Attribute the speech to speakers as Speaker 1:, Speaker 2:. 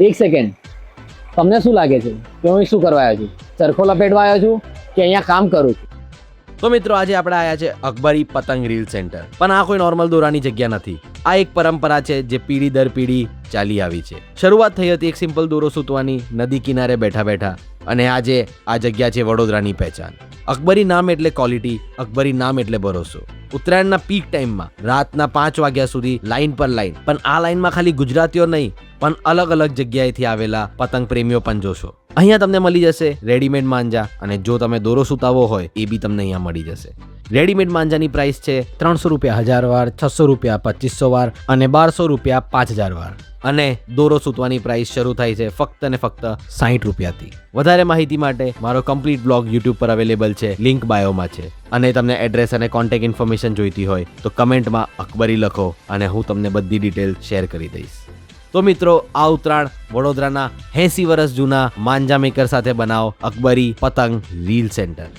Speaker 1: એક સેકન્ડ, તમને શું લાગે છે કે હું શું કરવા આવ્યો છું? ચરખો લપેટવા આવ્યો છું કે અહીંયા કામ કરું છું?
Speaker 2: તો મિત્રો આજે આપણે આવ્યા છે અકબરી પતંગ રીલ સેન્ટર. પણ આ કોઈ નોર્મલ દોરાની જગ્યા નથી. આ એક પરંપરા છે જે પેઢી દર પેઢી ચાલી આવી છે. શરૂઆત થઈ હતી એક સિમ્પલ દોરો સૂતવાની નદી કિનારે બેઠા બેઠા, અને આજે આ જગ્યા છે વડોદરાની પહેચાન. અકબરી નામ એટલે ક્વોલિટી, અકબરી નામ એટલે ભરોસો. ઉત્તરાયણના પીક ટાઈમમાં રાતના 5 વાગ્યા સુધી લાઈન પર લાઈન, પણ આ લાઈનમાં ખાલી ગુજરાતીઓ નહીં પણ અલગ અલગ જગ્યાએથી આવેલા પતંગ પ્રેમીઓ પણ જોશો. અહીંયા તમને મળી જશે રેડીમેડ માંજા, અને જો તમે દોરો સુતાવો હોય એ બી તમને અહીંયા મળી જશે. રેડીમેડ માંજાની પ્રાઇસ છે 300 રૂપિયા 1000 વાર, 600 રૂપિયા 2500 વાર અને 1200 રૂપિયા 5000 વાર. અને દોરો સૂતવાની પ્રાઇસ શરૂ થાય છે ફક્ત ને ફક્ત 60 રૂપિયાથી. વધારે માહિતી માટે મારો કમ્પ્લીટ બ્લોગ YouTube પર અવેલેબલ છે, લિંક બાયોમાં છે. અને તમને એડ્રેસ અને કોન્ટેક્ટ ઇન્ફોર્મેશન જોઈતી હોય તો કમેન્ટમાં અકબરી લખો અને હું તમને બધી ડિટેલ શેર કરી દઈશ. તો મિત્રો, આ ઉત્તરાયણ વડોદરાના 80 વર્ષ જૂના માંજા મેકર સાથે બનાવો અકબરી પતંગ રીલ સેન્ટર.